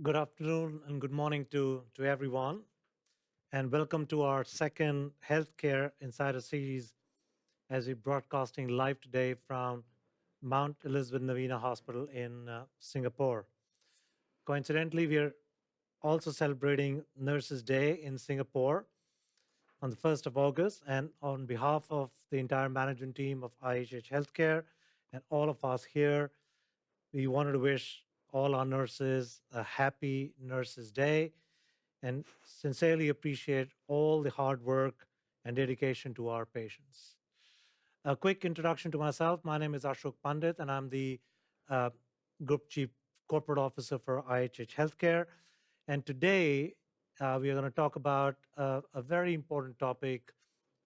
Good afternoon and good morning to everyone, and welcome to our second Healthcare Insider series as we're broadcasting live today from Mount Elizabeth Navina Hospital in Singapore. Coincidentally, we are also celebrating Nurses Day in Singapore on the 1st of August, and on behalf of the entire management team of IHH Healthcare and all of us here, we wanted to wish all our nurses a happy Nurses Day and sincerely appreciate all the hard work and dedication to our patients. A quick introduction to myself. My name is Ashok Pandit, and I'm the uh, Group Chief Corporate Officer for IHH Healthcare. And today, we are going to talk about a very important topic,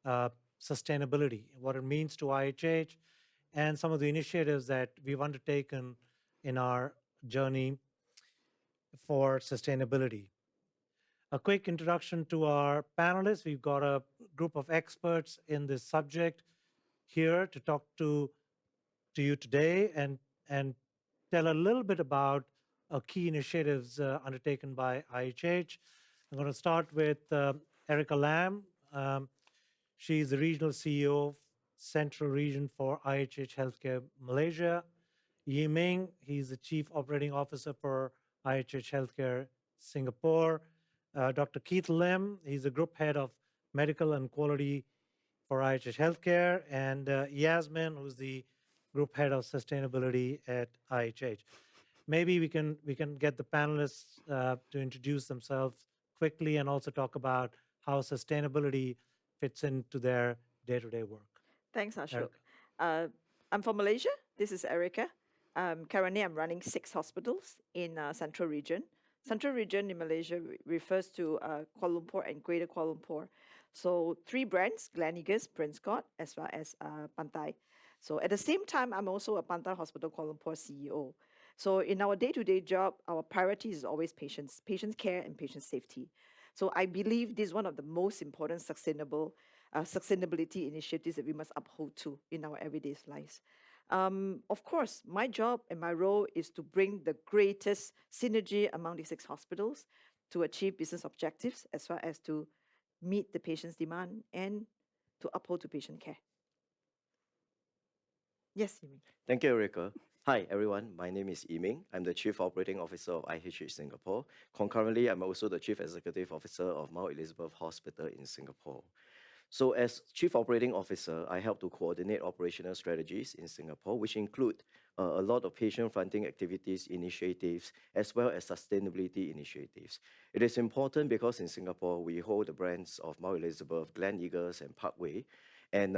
uh, sustainability, what it means to IHH, and some of the initiatives that we've undertaken in our journey for sustainability. A quick introduction to our panelists. We've got a group of experts in this subject here to talk to you today and tell a little bit about key initiatives undertaken by IHH. I'm going to start with Erica Lam. Um, she's the regional CEO of Central Region for IHH Healthcare Malaysia. Yi Ming, he's the Chief Operating Officer for IHH Healthcare Singapore. Dr. Keith Lim, he's the Group Head of Medical and Quality for IHH Healthcare, and Yasmin, who's the Group Head of Sustainability at IHH. Maybe we can get the panelists to introduce themselves quickly and also talk about how sustainability fits into their day-to-day work. Thanks, Ashok. Erica. I'm from Malaysia. This is Erica. Currently, I'm running 6 hospitals in Central Region. Central Region in Malaysia refers to Kuala Lumpur and Greater Kuala Lumpur. So 3 brands, Gleneagles, Prince Court, as well as Pantai. So at the same time, I'm also a Pantai Hospital Kuala Lumpur CEO. So in our day-to-day job, our priority is always patients, patient care and patient safety. So I believe this is one of the most important sustainability initiatives that we must uphold to in our everyday lives. Of course, my job and my role is to bring the greatest synergy among these 6 hospitals to achieve business objectives as well as to meet the patient's demand and to uphold to patient care. Yes, Yimi. Thank you, Erica. Hi, everyone. My name is Yiming. I'm the Chief Operating Officer of IHH Singapore. Concurrently, I'm also the Chief Executive Officer of Mount Elizabeth Hospital in Singapore. So as Chief Operating Officer, I help to coordinate operational strategies in Singapore, which include a lot of patient-fronting activities, initiatives, as well as sustainability initiatives. It is important because in Singapore, we hold the brands of Mount Elizabeth, Gleneagles, and Parkway. And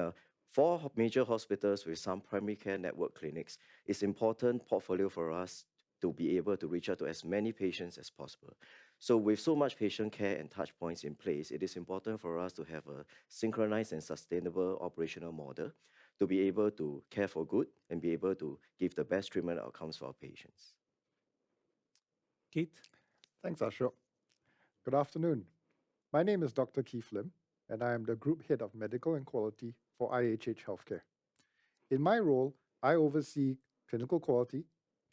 4 major hospitals with some primary care network clinics is important portfolio for us to be able to reach out to as many patients as possible. So with so much patient care and touch points in place, it is important for us to have a synchronized and sustainable operational model to be able to care for good and be able to give the best treatment outcomes for our patients. Keith? Thanks, Ashok. Good afternoon. My name is Dr. Keith Lim, and I am the Group Head of Medical and Quality for IHH Healthcare. In my role, I oversee clinical quality,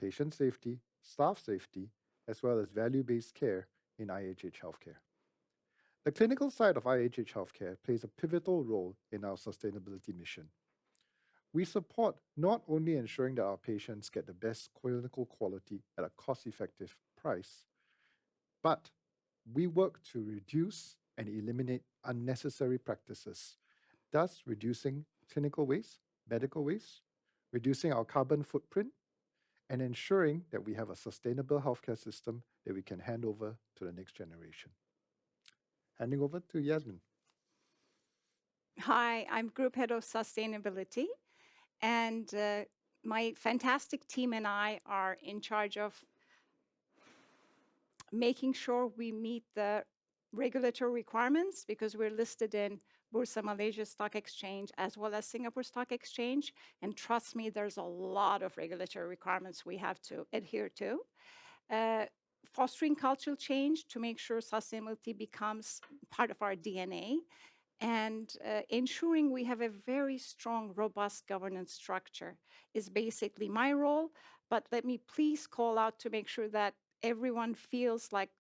patient safety, staff safety, as well as value-based care in IHH Healthcare. The clinical side of IHH Healthcare plays a pivotal role in our sustainability mission. We support not only ensuring that our patients get the best clinical quality at a cost-effective price, but we work to reduce and eliminate unnecessary practices, thus reducing clinical waste, medical waste, reducing our carbon footprint, and ensuring that we have a sustainable healthcare system that we can hand over to the next generation. Handing over to Yasmin. Hi, I'm Group Head of Sustainability, and my fantastic team and I are in charge of making sure we meet the regulatory requirements because we're listed in Bursa Malaysia Stock Exchange as well as Singapore Stock Exchange. And trust me, there's a lot of regulatory requirements we have to adhere to. Fostering cultural change to make sure sustainability becomes part of our DNA and ensuring we have a very strong, robust governance structure is basically my role. But let me please call out to make sure that everyone feels like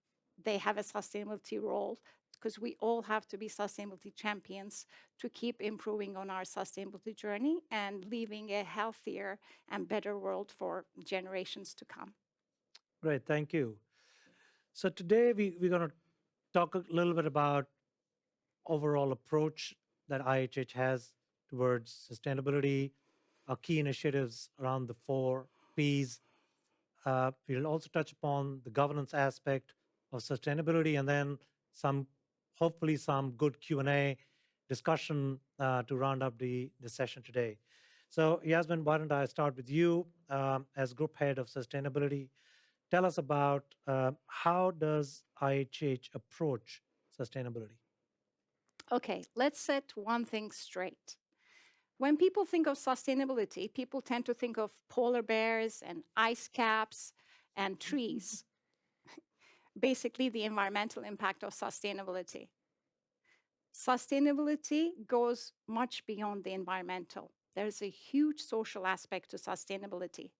they have a sustainability role, because we all have to be sustainability champions to keep improving on our sustainability journey and leaving a healthier and better world for generations to come. Great, thank you. So today we're going to talk a little bit about overall approach that IHH has towards sustainability, our key initiatives around the 4 Ps. We'll also touch upon the governance aspect of sustainability, and then hopefully some good Q&A discussion to round up the session today. So Yasmin, why don't I start with you as Group Head of Sustainability. Tell us about how does IHH approach sustainability? Okay, let's set one thing straight. When people think of sustainability, people tend to think of polar bears and ice caps and trees, basically the environmental impact of sustainability. Sustainability goes much beyond the environmental. There's a huge social aspect to sustainability.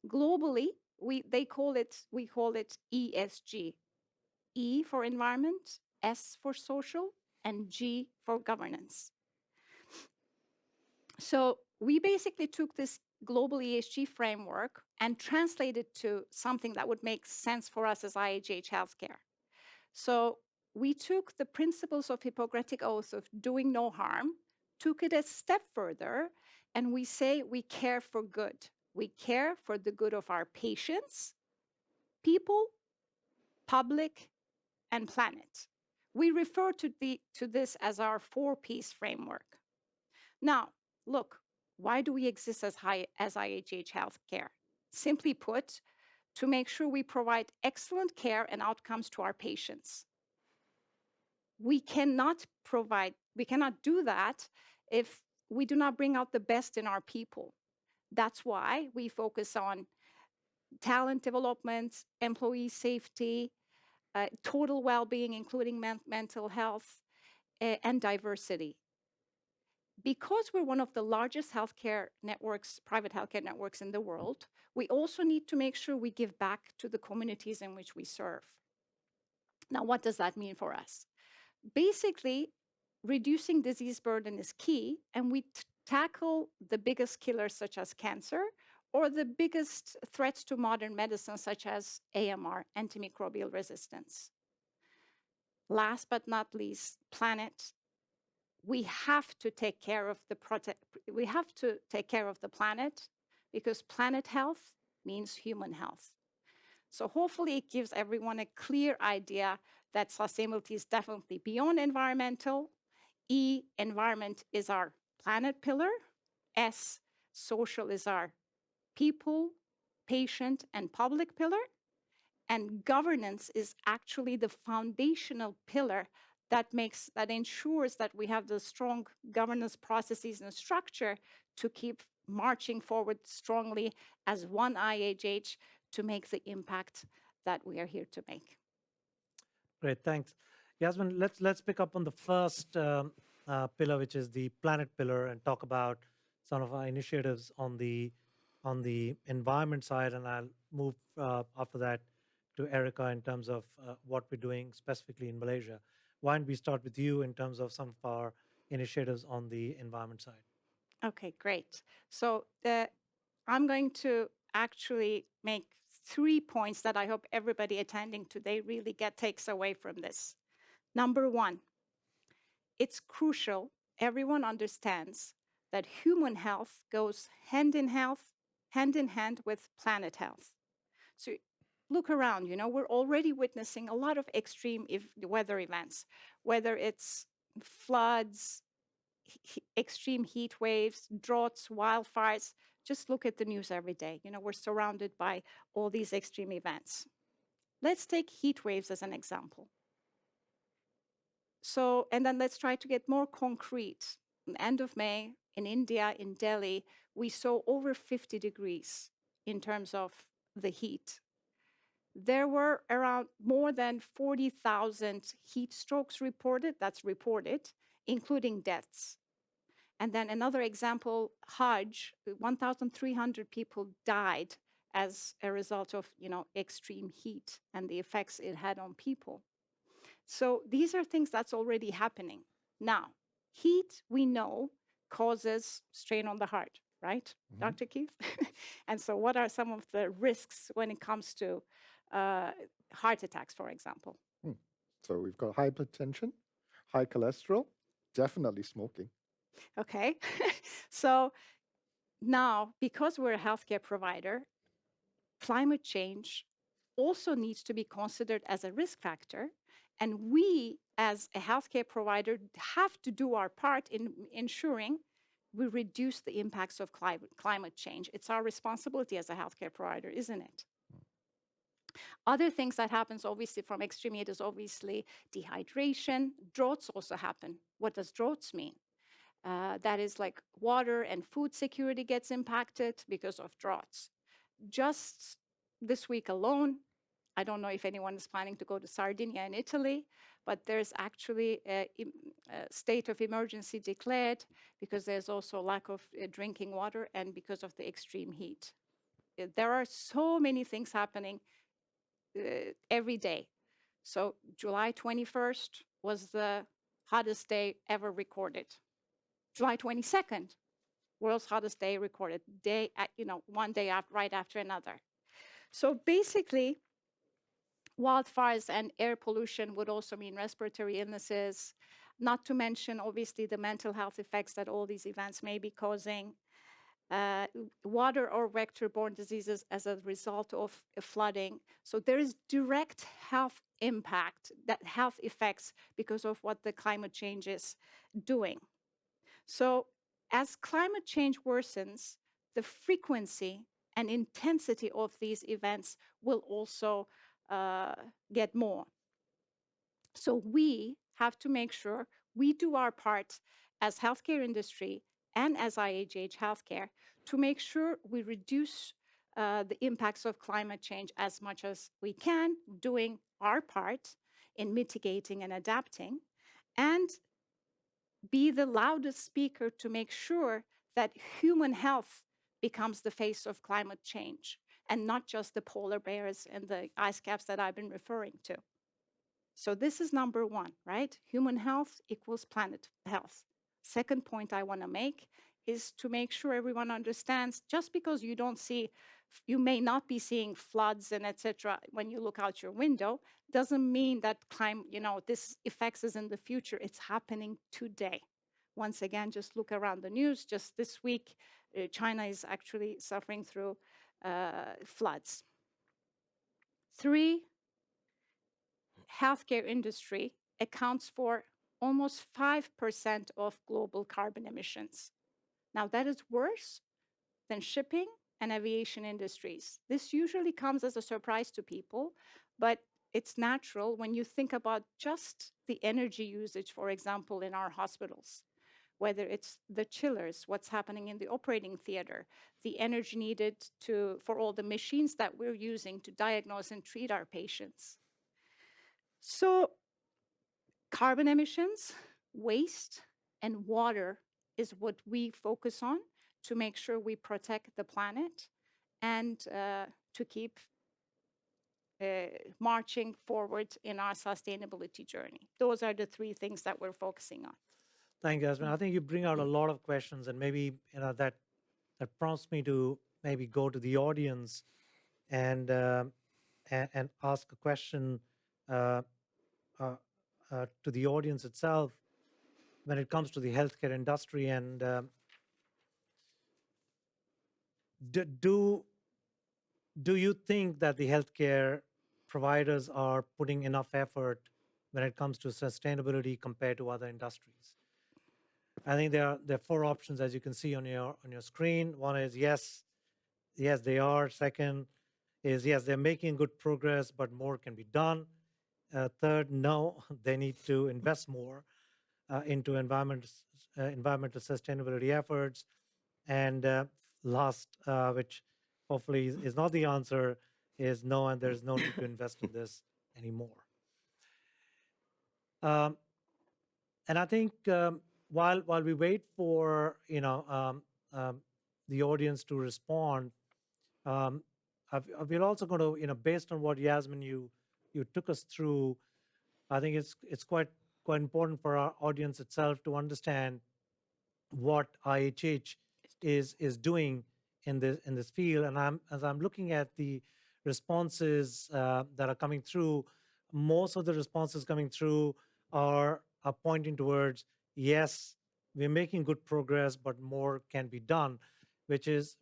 Globally, we call it ESG. E for environment, S for social, and G for governance. So we basically took this global ESG framework and translated to something that would make sense for us as IHH Healthcare. So we took the principles of Hippocratic Oath of doing no harm, took it a step further, and we say we care for good. We care for the good of our patients, people, public, and planet. We refer to this as our 4Ps framework. Now, look, why do we exist as IHH Healthcare? Simply put, to make sure we provide excellent care and outcomes to our patients. We cannot do that if we do not bring out the best in our people. That's why we focus on talent development, employee safety, total well-being, including mental health, and diversity. Because we're one of the largest healthcare networks, private healthcare networks in the world, we also need to make sure we give back to the communities in which we serve. Now, what does that mean for us? Basically, reducing disease burden is key, and we tackle the biggest killers such as cancer or the biggest threats to modern medicine such as AMR, antimicrobial resistance. Last but not least, planet. We have to take care of the planet, because planet health means human health. So hopefully it gives everyone a clear idea that sustainability is definitely beyond environmental. E, environment is our planet pillar. S, social is our people, patient, and public pillar. And governance is actually the foundational pillar that ensures that we have the strong governance processes and structure to keep marching forward strongly as one IHH to make the impact that we are here to make. Great, thanks. Yasmin, let's pick up on the first pillar, which is the planet pillar, and talk about some of our initiatives on the environment side, and I'll move after that to Erica in terms of what we're doing specifically in Malaysia. Why don't we start with you in terms of some of our initiatives on the environment side? Okay, great. So I'm going to actually make 3 points that I hope everybody attending today really takes away from this. Number 1, it's crucial everyone understands that human health goes hand in hand with planet health. So look around, we're already witnessing a lot of extreme weather events, whether it's floods, extreme heat waves, droughts, wildfires. Just look at the news every day. We're surrounded by all these extreme events. Let's take heat waves as an example. So, and then let's try to get more concrete. At the end of May, in India, in Delhi, we saw over 50 degrees in terms of the heat. There were around more than 40,000 heat strokes reported, including deaths. And then another example, Hajj, 1,300 people died as a result of, extreme heat and the effects it had on people. So these are things that's already happening. Now, heat, we know, causes strain on the heart, right, Dr. Keith? And so what are some of the risks when it comes to heart attacks, for example? So we've got hypertension, high cholesterol, definitely smoking. Okay. So now, because we're a healthcare provider, climate change also needs to be considered as a risk factor. And we, as a healthcare provider, have to do our part in ensuring we reduce the impacts of climate change. It's our responsibility as a healthcare provider, isn't it? Other things that happens obviously from extreme heat is obviously dehydration. Droughts also happen. What does droughts mean? That is like water and food security gets impacted because of droughts. Just this week alone, I don't know if anyone is planning to go to Sardinia in Italy, but there's actually a state of emergency declared because there's also lack of drinking water and because of the extreme heat. There are so many things happening every day. So July 21st was the hottest day ever recorded. July 22nd, world's hottest day recorded, one day right after another. So basically, wildfires and air pollution would also mean respiratory illnesses, not to mention, obviously, the mental health effects that all these events may be causing, water or vector-borne diseases as a result of flooding. So there is direct health impact, that health effects because of what the climate change is doing. So as climate change worsens, the frequency and intensity of these events will also get more. So we have to make sure we do our part as healthcare industry and as IHH Healthcare to make sure we reduce the impacts of climate change as much as we can, doing our part in mitigating and adapting, and be the loudest speaker to make sure that human health becomes the face of climate change and not just the polar bears and the ice caps that I've been referring to. So this is number one, right? Human health equals planet health. Second point I want to make is to make sure everyone understands just because you may not be seeing floods and etc. when you look out your window, doesn't mean that this affects us in the future. It's happening today. Once again, just look around the news. Just this week, China is actually suffering through floods. 3, healthcare industry accounts for almost 5% of global carbon emissions. Now, that is worse than shipping and aviation industries. This usually comes as a surprise to people, but it's natural when you think about just the energy usage, for example, in our hospitals, whether it's the chillers, what's happening in the operating theater, the energy needed for all the machines that we're using to diagnose and treat our patients. So carbon emissions, waste, and water is what we focus on to make sure we protect the planet and to keep marching forward in our sustainability journey. Those are the 3 things that we're focusing on. Thank you, Yasmin. I think you bring out a lot of questions, and maybe that prompts me to maybe go to the audience and ask a question to the audience itself when it comes to the healthcare industry. And do you think that the healthcare providers are putting enough effort when it comes to sustainability compared to other industries? I think there are 4 options, as you can see on your screen. One is yes, they are. Second is yes, they're making good progress, but more can be done. Third, no, they need to invest more into environmental sustainability efforts. And last, which hopefully is not the answer, is no, and there's no need to invest in this anymore. And I think while we wait for the audience to respond, we're also going to, based on what Yasmin you took us through, I think it's quite important for our audience itself to understand what IHH is doing in this field. And as I'm looking at the responses that are coming through, most of the responses coming through are pointing towards, yes, we're making good progress, but more can be done, which is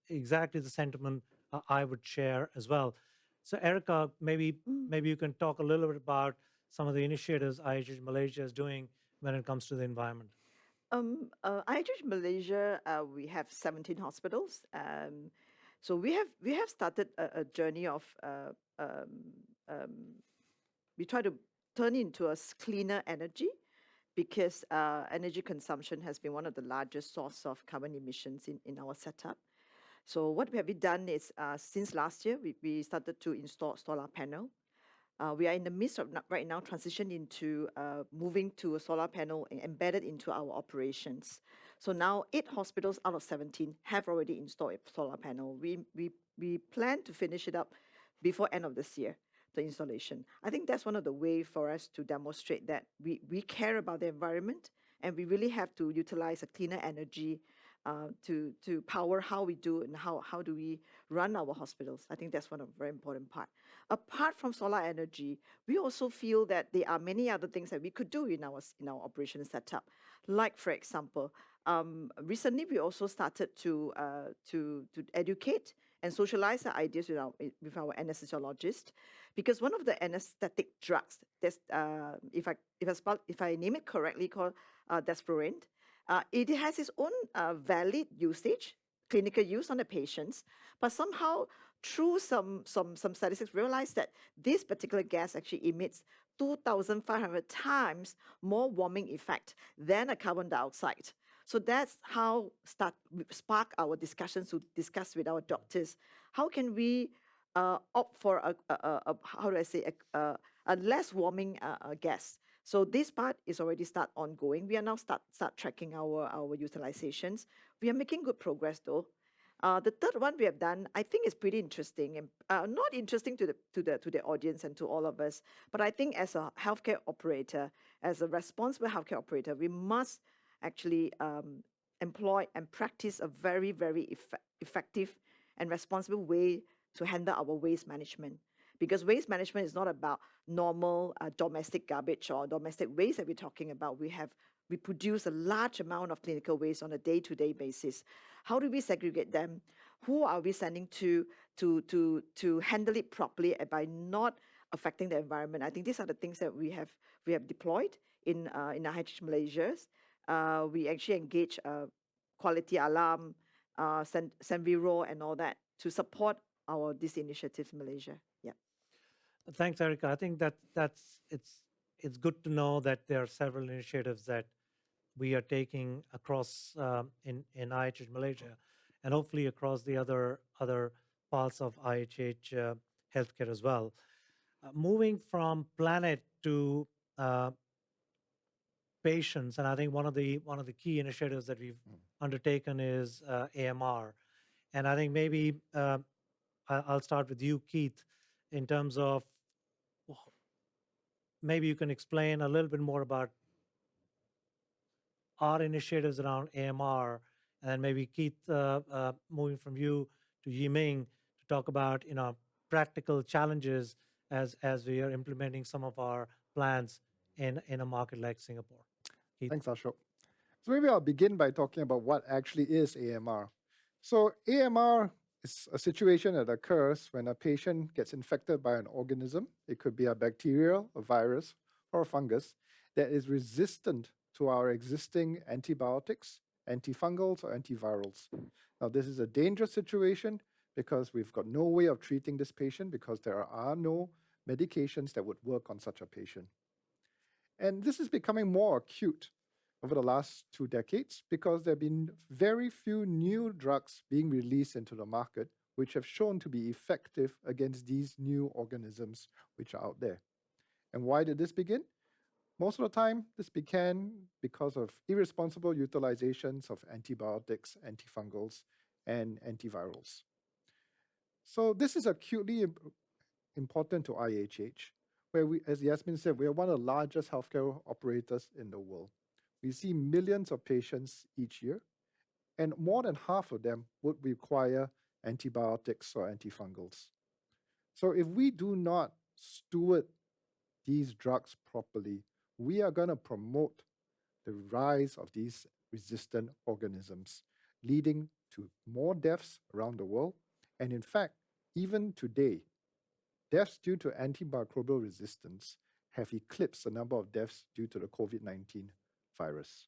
exactly the sentiment I would share as well. So Erica, maybe you can talk a little bit about some of the initiatives IHH Malaysia is doing when it comes to the environment. IHH Malaysia, we have 17 hospitals. So we have started a journey of we try to turn into a cleaner energy, because energy consumption has been one of the largest source of carbon emissions in our setup. So what have we done is, since last year, we started to install solar panel. We are in the midst of right now transition into moving to a solar panel embedded into our operations. So now 8 hospitals out of 17 have already installed a solar panel. We plan to finish it up before end of this year, the installation. I think that's one of the way for us to demonstrate that we care about the environment, and we really have to utilize a cleaner energy to power how we do and how do we run our hospitals. I think that's one of the very important part. Apart from solar energy, we also feel that there are many other things that we could do in our operation setup. Like, for example, recently we also started to educate and socialize the ideas with our anesthesiologist, because one of the anesthetic drugs, that's if I name it correctly, called desflurane. It has its own valid usage, clinical use on the patients, but somehow through some statistics realized that this particular gas actually emits 2,500 times more warming effect than a carbon dioxide. So that's how spark our discussions to discuss with our doctors. How can we opt for a less warming gas? So this part is already start ongoing. We are now start tracking our utilizations. We are making good progress though. The third one we have done, I think, is pretty interesting, and not interesting to the audience and to all of us, but I think as a healthcare operator, as a responsible healthcare operator, we must actually employ and practice a very, very effective and responsible way to handle our waste management. Because waste management is not about normal domestic garbage or domestic waste that we're talking about. We produce a large amount of clinical waste on a day-to-day basis. How do we segregate them? Who are we sending to handle it properly by not affecting the environment? I think these are the things that we have deployed in IHH Malaysia. We actually engage Quality Alarm, Senviro, and all that to support these initiatives in Malaysia. Yeah. Thanks, Erica. I think it's good to know that there are several initiatives that we are taking across in IHH Malaysia, and hopefully across the other parts of IHH Healthcare as well. Moving from planet to patients, and I think one of the key initiatives that we've undertaken is AMR, and I think maybe I'll start with you, Keith, in terms of maybe you can explain a little bit more about our initiatives around AMR, and maybe Keith, moving from you to Yiming to talk about practical challenges as we are implementing some of our plans in a market like Singapore. Keith? Thanks, Ashok. So maybe I'll begin by talking about what actually is AMR. So AMR is a situation that occurs when a patient gets infected by an organism. It could be a bacterial, a virus, or a fungus that is resistant to our existing antibiotics, antifungals, or antivirals. Now, this is a dangerous situation because we've got no way of treating this patient because there are no medications that would work on such a patient. And this is becoming more acute over the last 2 decades because there have been very few new drugs being released into the market which have shown to be effective against these new organisms which are out there. And why did this begin? Most of the time, this began because of irresponsible utilizations of antibiotics, antifungals, and antivirals. So this is acutely important to IHH, where we, as Yasmin said, we are one of the largest healthcare operators in the world. We see millions of patients each year, and more than half of them would require antibiotics or antifungals. So if we do not steward these drugs properly, we are going to promote the rise of these resistant organisms, leading to more deaths around the world. And in fact, even today, deaths due to antimicrobial resistance have eclipsed the number of deaths due to the COVID-19 virus.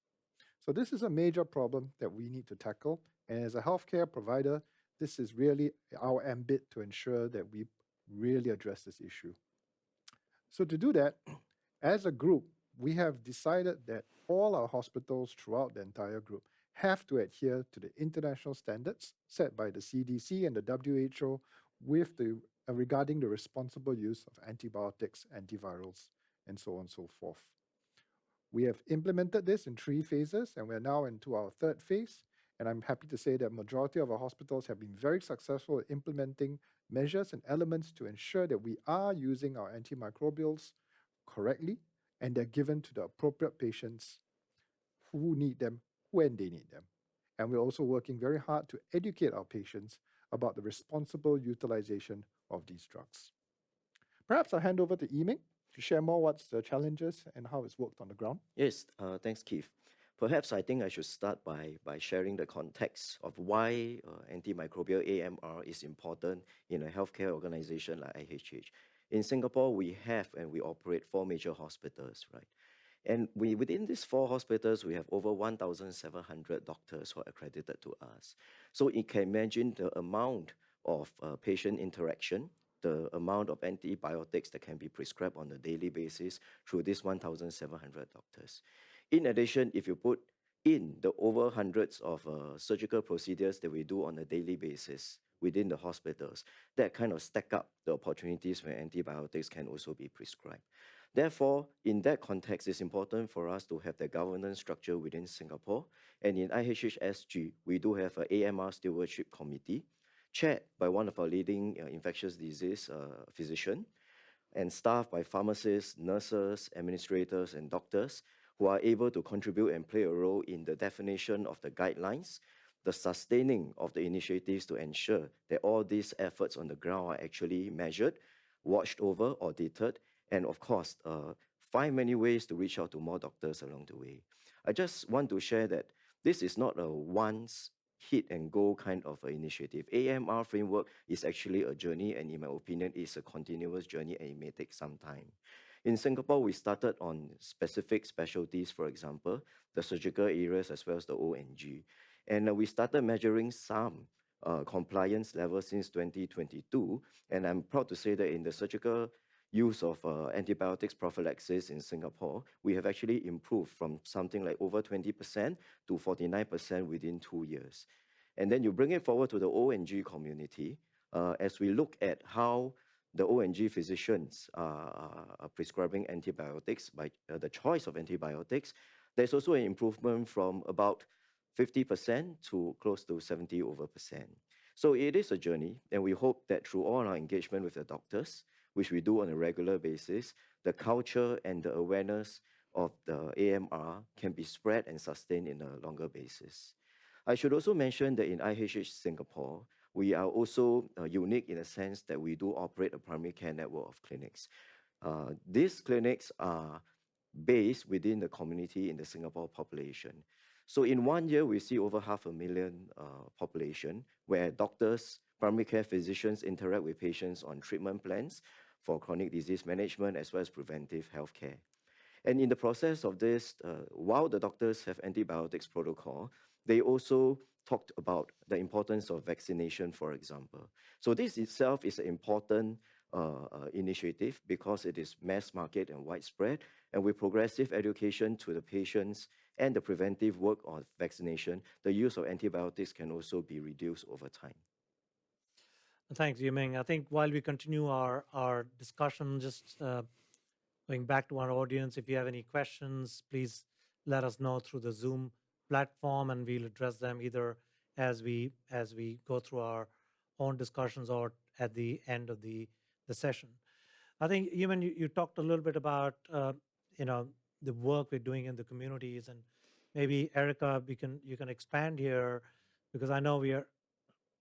So this is a major problem that we need to tackle. And as a healthcare provider, this is really our ambit to ensure that we really address this issue. So to do that, as a group, we have decided that all our hospitals throughout the entire group have to adhere to the international standards set by the CDC and the WHO with regarding the responsible use of antibiotics, antivirals, and so on and so forth. We have implemented this in 3 phases, and we're now into our 3rd phase. And I'm happy to say that majority of our hospitals have been very successful at implementing measures and elements to ensure that we are using our antimicrobials correctly, and they're given to the appropriate patients who need them when they need them. And we're also working very hard to educate our patients about the responsible utilization of these drugs. Perhaps I'll hand over to Yiming to share more what's the challenges and how it's worked on the ground. Yes, thanks, Keith. Perhaps I think I should start by sharing the context of why antimicrobial AMR is important in a healthcare organization like IHH. In Singapore, we have and we operate 4 major hospitals, right? And within these 4 hospitals, we have over 1,700 doctors who are accredited to us. So you can imagine the amount of patient interaction, the amount of antibiotics that can be prescribed on a daily basis through these 1,700 doctors. In addition, if you put in the over hundreds of surgical procedures that we do on a daily basis within the hospitals, that kind of stack up the opportunities where antibiotics can also be prescribed. Therefore, in that context, it's important for us to have the governance structure within Singapore. And in IHH SG, we do have an AMR Stewardship Committee, chaired by one of our leading infectious disease physician, and staffed by pharmacists, nurses, administrators, and doctors who are able to contribute and play a role in the definition of the guidelines, the sustaining of the initiatives to ensure that all these efforts on the ground are actually measured, watched over, audited, and of course, find many ways to reach out to more doctors along the way. I just want to share that this is not a once hit and go kind of initiative. AMR framework is actually a journey, and in my opinion, it's a continuous journey, and it may take some time. In Singapore, we started on specific specialties, for example, the surgical areas as well as the ONG. And we started measuring some compliance levels since 2022. And I'm proud to say that in the surgical use of antibiotics prophylaxis in Singapore, we have actually improved from something like over 20% to 49% within 2 years. And then you bring it forward to the ONG community, as we look at how the ONG physicians are prescribing antibiotics by the choice of antibiotics, there's also an improvement from about 50% to close to 70%. So it is a journey, and we hope that through all our engagement with the doctors, which we do on a regular basis, the culture and the awareness of the AMR can be spread and sustained in a longer basis. I should also mention that in IHH Singapore, we are also unique in the sense that we do operate a primary care network of clinics. These clinics are based within the community in the Singapore population. So in 1 year, we see over 500,000 population where doctors, primary care physicians interact with patients on treatment plans for chronic disease management as well as preventive healthcare. And in the process of this, while the doctors have antibiotics protocol, they also talked about the importance of vaccination, for example. So this itself is an important initiative because it is mass market and widespread, and with progressive education to the patients and the preventive work of vaccination, the use of antibiotics can also be reduced over time. Thanks, Yiming. I think while we continue our discussion, just going back to our audience, if you have any questions, please let us know through the Zoom platform, and we'll address them either as we go through our own discussions or at the end of the session. I think even you talked a little bit about you know the work we're doing in the communities, and maybe Erica, you can expand here, because I know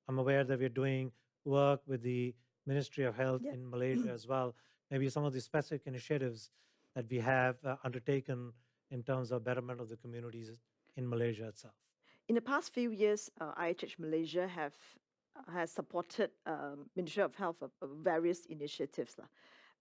I'm aware that we're doing work with the Ministry of Health Yeah. in Malaysia as well. Maybe some of the specific initiatives that we have undertaken in terms of betterment of the communities in Malaysia itself. In the past few years, IHH Malaysia has supported Ministry of Health of various initiatives.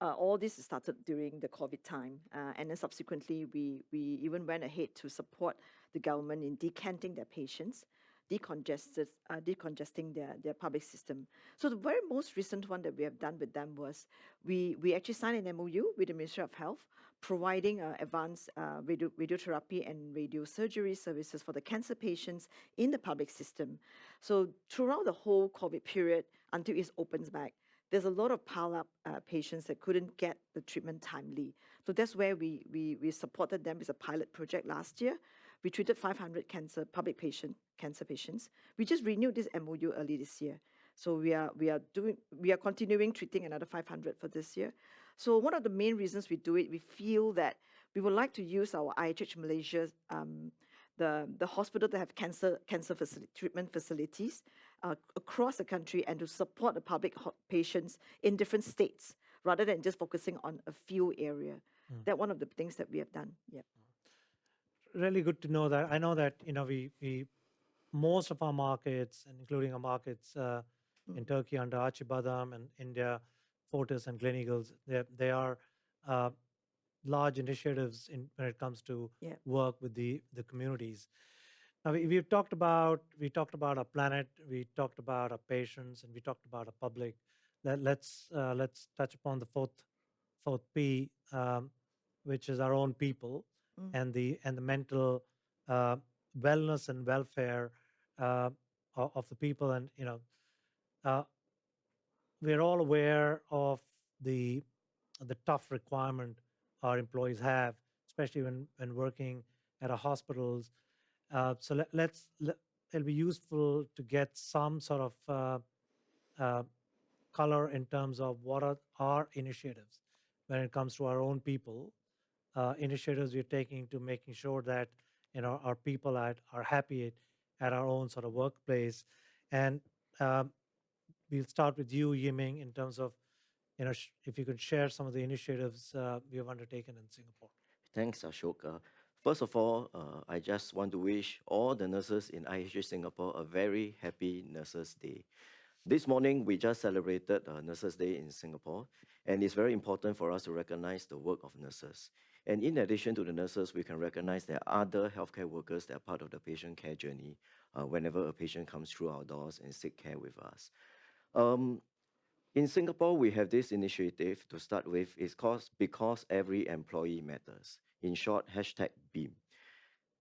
All this started during the COVID time, and then subsequently we even went ahead to support the government in decanting their patients, decongesting their public system. So the very most recent one that we have done with them was we actually signed an MOU with the Ministry of Health, providing advanced radiotherapy and radiosurgery services for the cancer patients in the public system. So throughout the whole COVID period, until it opens back, there's a lot of piled-up patients that couldn't get the treatment timely. So that's where we supported them with a pilot project last year. We treated 500 cancer patients. We just renewed this MOU early this year. So we are continuing treating another 500 for this year. So one of the main reasons we do it, we feel that we would like to use our IHH Malaysia, the hospital to have cancer treatment facilities across the country, and to support the public patients in different states, rather than just focusing on a few area. That's one of the things that we have done. Yeah. Really good to know that. I know that we most of our markets, and including our markets in Turkey under Acıbadem, and India, Fortis and Gleneagles, they are large initiatives when it comes to Yeah. work with the communities. Now we've talked about our planet, we talked about our patients, and we talked about our public. Let's touch upon the fourth P, which is our own people, and the mental wellness and welfare of the people. And we're all aware of the tough requirement our employees have, especially when working at our hospitals. So it'll be useful to get some sort of color in terms of what are our initiatives when it comes to our own people, initiatives we're taking to making sure that our people are happy at our own sort of workplace. And we'll start with you, Yiming, in terms of if you could share some of the initiatives we have undertaken in Singapore. Thanks, Ashok. First of all, I just want to wish all the nurses in IHH Singapore a very happy Nurses Day. This morning, we just celebrated Nurses Day in Singapore, and it's very important for us to recognize the work of nurses. And in addition to the nurses, we can recognize there are other healthcare workers that are part of the patient care journey whenever a patient comes through our doors and seek care with us. In Singapore, we have this initiative to start with. It's called Because Every Employee Matters. In short, #BEAM.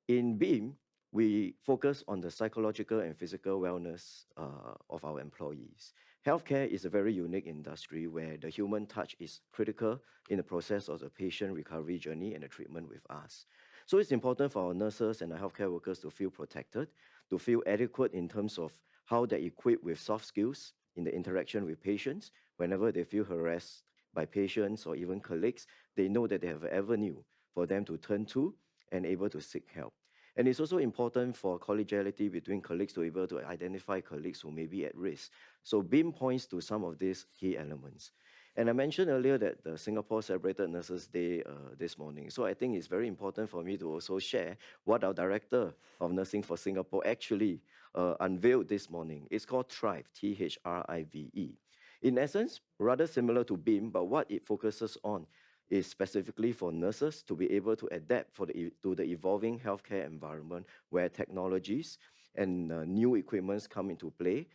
In BEAM, we focus on the psychological and physical wellness of our employees. Healthcare is a very unique industry where the human touch is critical in the process of the patient recovery journey and the treatment with us. So it's important for our nurses and our healthcare workers to feel protected, to feel adequate in terms of how they're equipped with soft skills in the interaction with patients. Whenever they feel harassed by patients or even colleagues, they know that they have an avenue for them to turn to and able to seek help. And it's also important for collegiality between colleagues to be able to identify colleagues who may be at risk. So BEAM points to some of these key elements. And I mentioned earlier that Singapore celebrated Nurses Day this morning. So I think it's very important for me to also share what our Director of Nursing for Singapore actually unveiled this morning. It's called Thrive, THRIVE. In essence, rather similar to BEAM, but what it focuses on is specifically for nurses to be able to adapt to the evolving healthcare environment where technologies and new equipments come into play,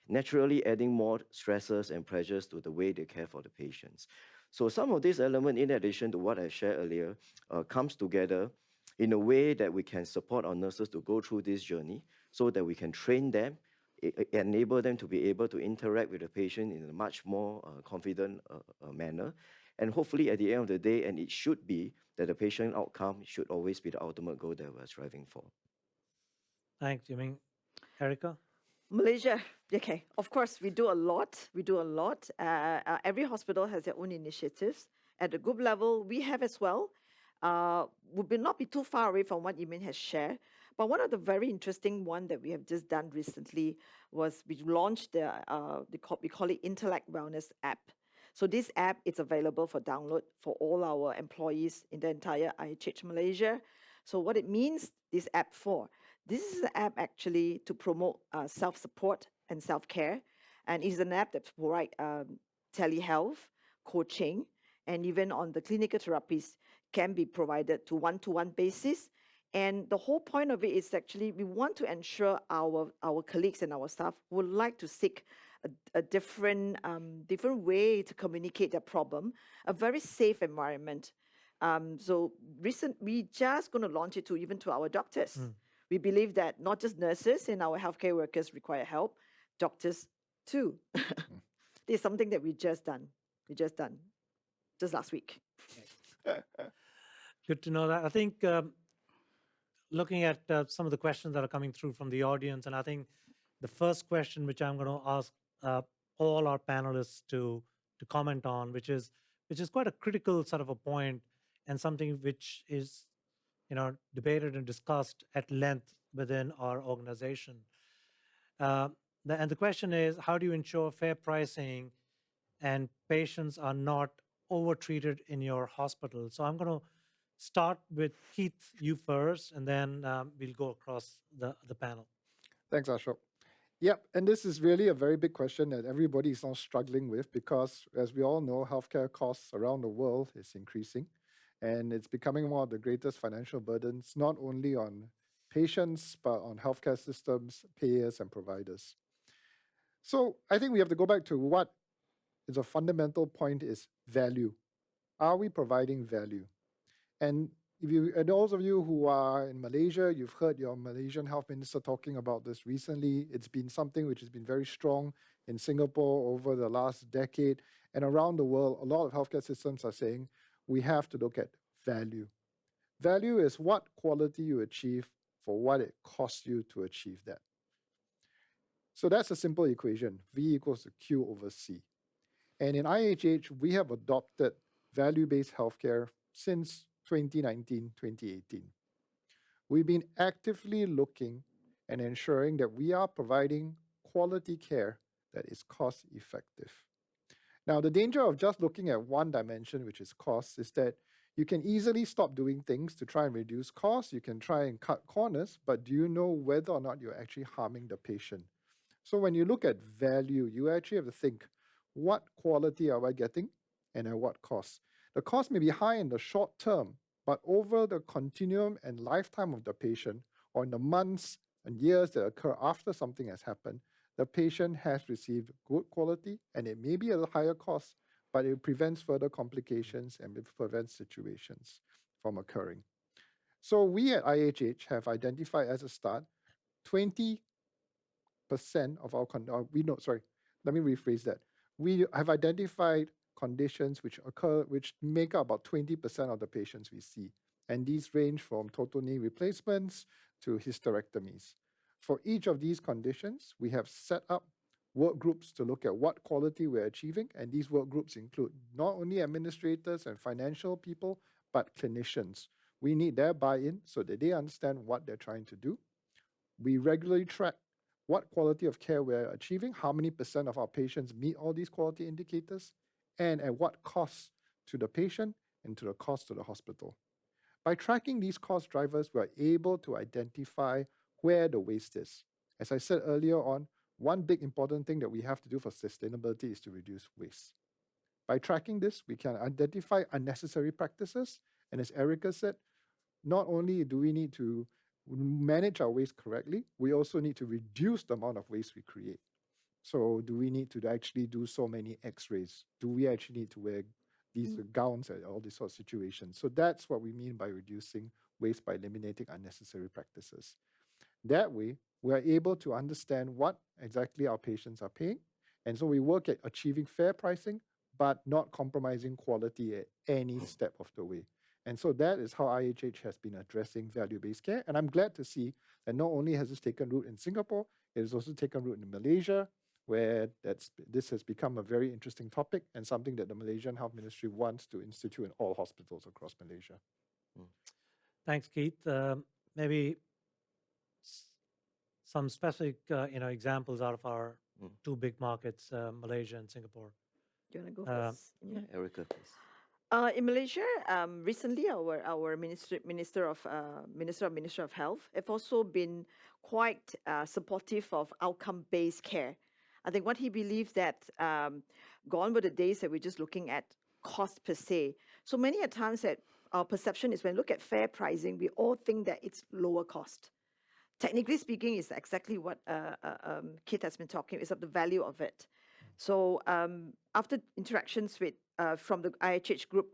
naturally adding more stresses and pressures to the way they care for the patients. So some of these elements, in addition to what I shared earlier, comes together in a way that we can support our nurses to go through this journey so that we can train them, enable them to be able to interact with the patient in a much more confident manner. And hopefully at the end of the day, and it should be, that the patient outcome should always be the ultimate goal that we're striving for. Thanks, Yiming. Erica? Malaysia, okay, of course, we do a lot. We do a lot. Every hospital has their own initiatives. At the group level, we have as well. We will not be too far away from what Imin has shared. But one of the very interesting one that we have just done recently was we launched we call it Intellect Wellness app. So this app is available for download for all our employees in the entire IHH Malaysia. So what it means, this app for, this is an app actually to promote self-support and self-care, and is an app that provides telehealth, coaching, and even on the clinical therapies can be provided to one-to-one basis. And the whole point of it is actually we want to ensure our colleagues and our staff would like to seek a different way to communicate their problem, a very safe environment. So we just going to launch it to even to our doctors. We believe that not just nurses and our healthcare workers require help, doctors too. This is something that we just done just last week. Good to know that. I think looking at some of the questions that are coming through from the audience, and I think the first question which I'm going to ask all our panelists to comment on, which is quite a critical sort of a point, and something which is debated and discussed at length within our organization. And the question is, how do you ensure fair pricing and patients are not overtreated in your hospital? So I'm going to start with Keith, you first, and then we'll go across the panel. Thanks, Ashok. Yep, and this is really a very big question that everybody is now struggling with because, as we all know, healthcare costs around the world is increasing, and it's becoming one of the greatest financial burdens, not only on patients, but on healthcare systems, payers, and providers. So I think we have to go back to what is a fundamental point is value. Are we providing value? And those of you who are in Malaysia, you've heard your Malaysian health minister talking about this recently. It's been something which has been very strong in Singapore over the last decade. And around the world, a lot of healthcare systems are saying we have to look at value. Value is what quality you achieve for what it costs you to achieve that. So that's a simple equation. V equals to Q over C. And in IHH, we have adopted value-based healthcare since 2019, 2018. We've been actively looking and ensuring that we are providing quality care that is cost effective. Now, the danger of just looking at one dimension, which is cost, is that you can easily stop doing things to try and reduce costs. You can try and cut corners, but do you know whether or not you're actually harming the patient? So when you look at value, you actually have to think, what quality are I getting and at what cost? The cost may be high in the short term, but over the continuum and lifetime of the patient, or in the months and years that occur after something has happened, the patient has received good quality, and it may be at a higher cost, but it prevents further complications and it prevents situations from occurring. So we at IHH have identified as a start 20% of our, let me rephrase that. We have identified conditions which make up about 20% of the patients we see. And these range from total knee replacements to hysterectomies. For each of these conditions, we have set up work groups to look at what quality we're achieving. And these work groups include not only administrators and financial people, but clinicians. We need their buy-in so that they understand what they're trying to do. We regularly track what quality of care we're achieving, how many percent of our patients meet all these quality indicators, and at what cost to the patient and to the cost to the hospital. By tracking these cost drivers, we're able to identify where the waste is. As I said earlier on, one big important thing that we have to do for sustainability is to reduce waste. By tracking this, we can identify unnecessary practices, and as Erica said, not only do we need to manage our waste correctly, we also need to reduce the amount of waste we create. So do we need to actually do so many x-rays? Do we actually need to wear these gowns at all these sorts of situations? So that's what we mean by reducing waste by eliminating unnecessary practices. That way, we're able to understand what exactly our patients are paying. And so we work at achieving fair pricing, but not compromising quality at any step of the way. And so that is how IHH has been addressing value-based care. And I'm glad to see that not only has this taken root in Singapore, it has also taken root in Malaysia, where this has become a very interesting topic and something that the Malaysian Health Ministry wants to institute in all hospitals across Malaysia. Thanks, Keith. Maybe some specific examples out of our two big markets, Malaysia and Singapore. Do you want to go first? Yeah, Erica, please. In Malaysia, recently our Minister of Health have also been quite supportive of outcome-based care. I think what he believes that gone were the days that we're just looking at cost per se. So many a times that our perception is when we look at fair pricing, we all think that it's lower cost. Technically speaking, is exactly what Kit has been talking. Is of the value of it. So after interactions with from the IHH group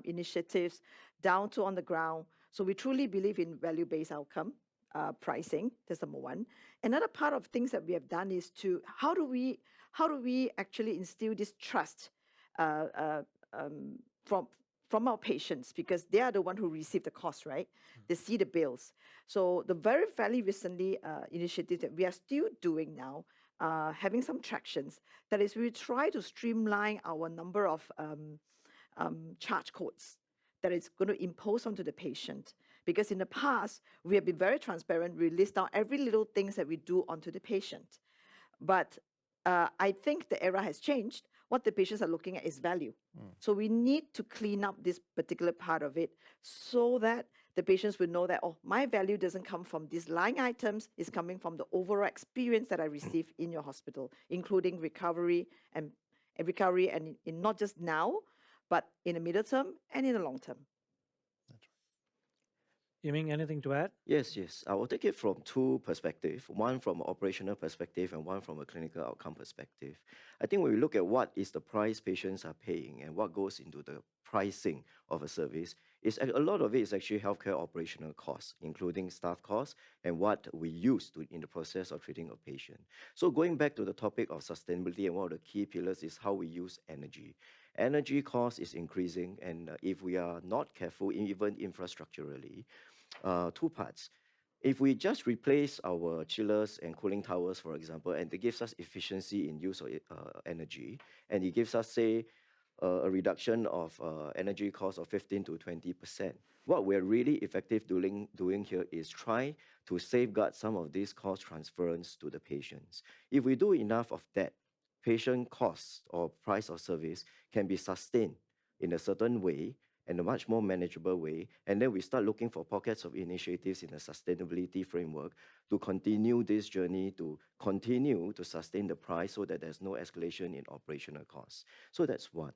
initiatives down to on the ground, so we truly believe in value-based outcome pricing. That's number one. Another part of things that we have done is to how do we actually instill this trust from our patients, because they are the one who receive the cost, right? They see the bills. So the very fairly recently initiative that we are still doing now, having some tractions, that is we try to streamline our number of charge codes that is going to impose onto the patient. Because in the past, we have been very transparent. We list out every little things that we do onto the patient. But I think the era has changed. What the patients are looking at is value. So we need to clean up this particular part of it so that the patients will know that, oh, my value doesn't come from these line items, it's coming from the overall experience that I receive in your hospital, including recovery and in not just now, but in the middle term and in the long term. Yiming, anything to add? Yes. I will take it from two perspectives, one from an operational perspective and one from a clinical outcome perspective. I think when we look at what is the price patients are paying and what goes into the pricing of a service, a lot of it is actually healthcare operational costs, including staff costs and what we use in the process of treating a patient. So going back to the topic of sustainability, and one of the key pillars is how we use energy. Energy cost is increasing, and if we are not careful, even infrastructurally, two parts. If we just replace our chillers and cooling towers, for example, and it gives us efficiency in use of energy, and it gives us, say, a reduction of energy cost of 15 to 20%. What we're really effective doing here is try to safeguard some of these cost transference to the patients. If we do enough of that, patient costs or price of service can be sustained in a certain way, in a much more manageable way, and then we start looking for pockets of initiatives in a sustainability framework to continue this journey, to continue to sustain the price so that there's no escalation in operational costs. So that's one.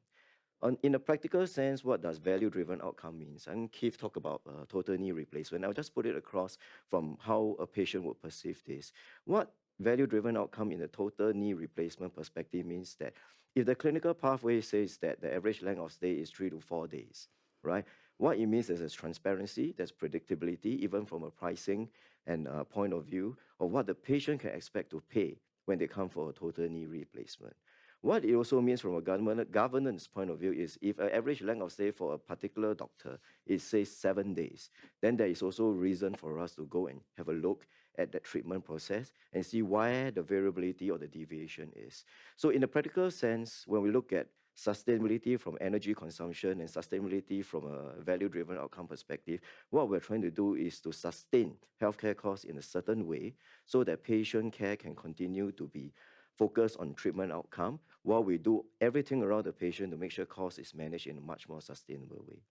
In a practical sense, what does value-driven outcome means? And Keith talked about total knee replacement. I'll just put it across from how a patient would perceive this. What value-driven outcome in the total knee replacement perspective means that if the clinical pathway says that the average length of stay is 3 to 4 days, right? What it means is there's transparency, there's predictability, even from a pricing and point of view of what the patient can expect to pay when they come for a total knee replacement. What it also means from a governance point of view is if an average length of stay for a particular doctor is, say, 7 days, then there is also reason for us to go and have a look at that treatment process and see where the variability or the deviation is. So in a practical sense, when we look at sustainability from energy consumption and sustainability from a value-driven outcome perspective, what we're trying to do is to sustain healthcare costs in a certain way so that patient care can continue to be focused on treatment outcome while we do everything around the patient to make sure cost is managed in a much more sustainable way.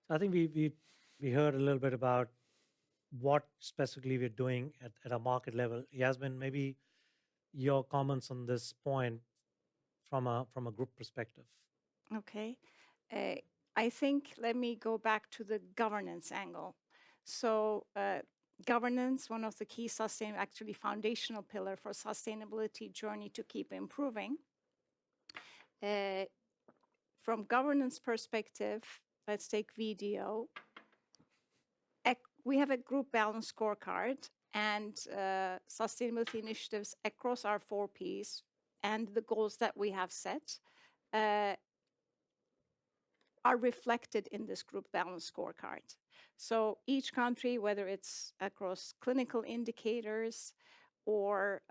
I think we heard a little bit about what specifically we're doing at a market level. Yasmin, maybe your comments on this point from a group perspective. Okay. I think let me go back to the governance angle. So governance, one of the key actually foundational pillar for sustainability journey to keep improving. From governance perspective, let's take VDO. We have a group balance scorecard and sustainability initiatives across our 4 Ps and the goals that we have set. are reflected in this group balance scorecard. So each country, whether it's across clinical indicators or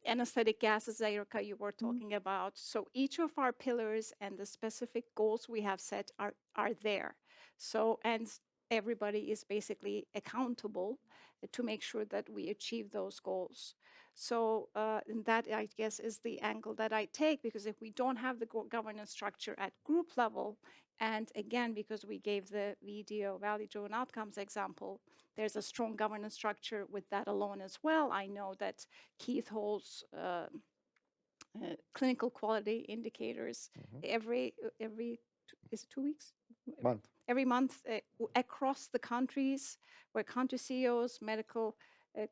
anesthetic gases, Erica, you were talking about. So each of our pillars and the specific goals we have set are there. So, and everybody is basically accountable to make sure that we achieve those goals. So and that, I guess, is the angle that I take, because if we don't have the governance structure at group level, and again, because we gave the VDO, value-driven outcomes example, there's a strong governance structure with that alone as well. I know that Keith holds clinical quality indicators every is it 2 weeks? Month. Every month across the countries, where country CEOs, medical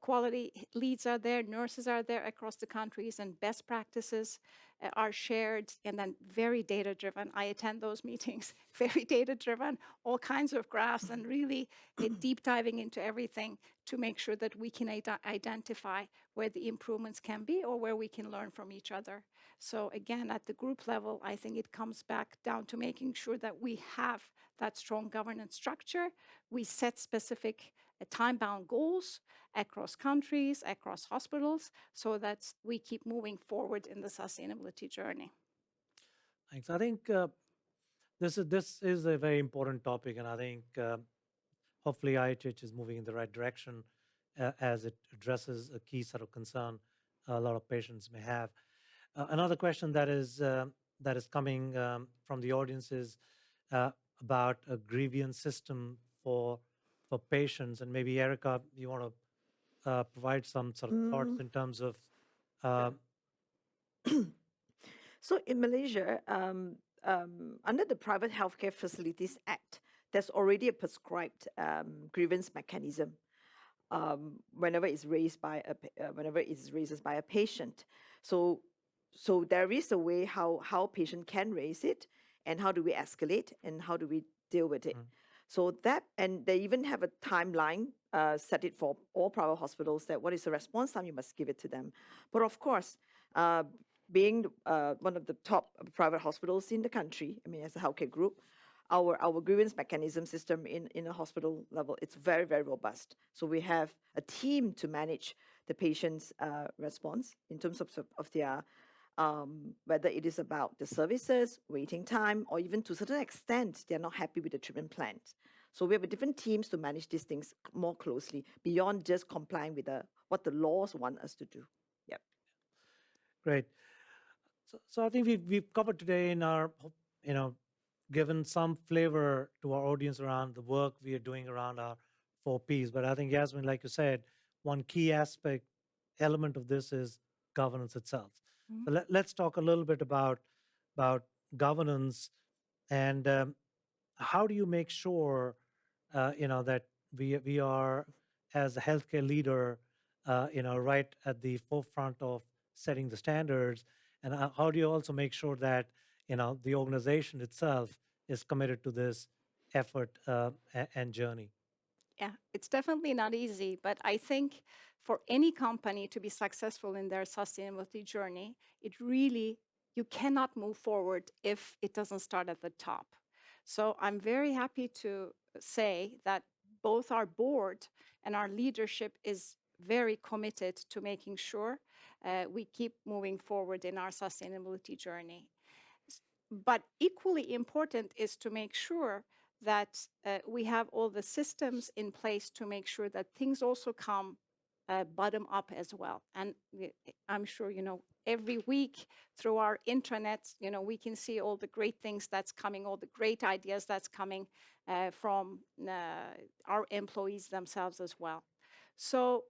quality leads are there, nurses are there across the countries, and best practices are shared, and then very data driven. I attend those meetings, very data driven, all kinds of graphs, and really deep diving into everything to make sure that we can identify where the improvements can be or where we can learn from each other. So again, at the group level, I think it comes back down to making sure that we have that strong governance structure. We set specific time-bound goals across countries, across hospitals, so that we keep moving forward in the sustainability journey. Thanks. I think this is a very important topic, and I think hopefully IHH is moving in the right direction as it addresses a key set of concern a lot of patients may have. Another question that is coming from the audience is about a grievance system for patients, and maybe Erica, you want to provide some sort of thoughts in terms of So in Malaysia, under the Private Healthcare Facilities Act, there's already a prescribed grievance mechanism whenever it's raised by a patient. So there is a way how patient can raise it, and how do we escalate, and how do we deal with it. So that, and they even have a timeline set it for all private hospitals, that what is the response time, you must give it to them. But of course, being one of the top private hospitals in the country, I mean, as a healthcare group, our grievance mechanism system in a hospital level, it's very, very robust. So we have a team to manage the patient's response in terms of their, whether it is about the services, waiting time, or even to a certain extent, they're not happy with the treatment plans. So we have different teams to manage these things more closely, beyond just complying with what the laws want us to do. Yep. Great. So I think we've covered today in our, given some flavor to our audience around the work we are doing around our 4Ps. But I think, Yasmin, like you said, one key element of this is governance itself. So let's talk a little bit about governance, and how do you make sure, that we are, as a healthcare leader, right at the forefront of setting the standards, and how do you also make sure that the organization itself is committed to this effort and journey? Yeah, it's definitely not easy, but I think for any company to be successful in their sustainability journey, you cannot move forward if it doesn't start at the top. So I'm very happy to say that both our board and our leadership is very committed to making sure we keep moving forward in our sustainability journey. But equally important is to make sure that we have all the systems in place to make sure that things also come bottom up as well. And I'm sure, every week through our intranet, we can see all the great things that's coming, all the great ideas that's coming from our employees themselves as well. So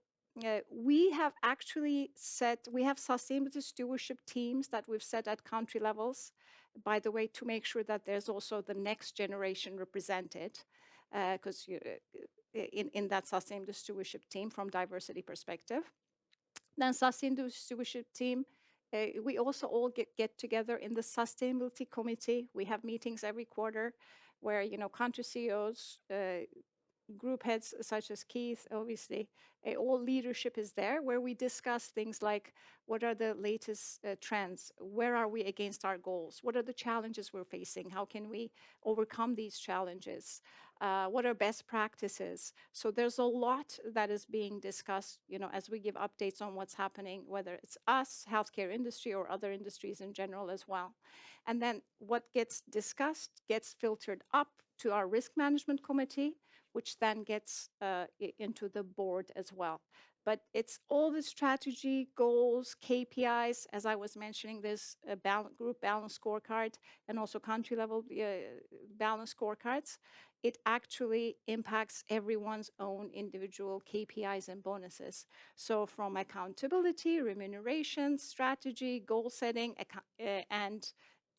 we have sustainability stewardship teams that we've set at country levels, by the way, to make sure that there's also the next generation represented, because in that sustainability stewardship team from diversity perspective. Then sustainability stewardship team, we also all get together in the sustainability committee. We have meetings every quarter where, country CEOs, group heads such as Keith, obviously, all leadership is there where we discuss things like what are the latest trends? Where are we against our goals? What are the challenges we're facing? How can we overcome these challenges? What are best practices? So there's a lot that is being discussed, as we give updates on what's happening, whether it's us, healthcare industry, or other industries in general as well. And then what gets discussed gets filtered up to our risk management committee, which then gets into the board as well. But it's all the strategy, goals, KPIs, as I was mentioning, this group balance scorecard and also country level balance scorecards. It actually impacts everyone's own individual KPIs and bonuses. So from accountability, remuneration, strategy, goal setting, and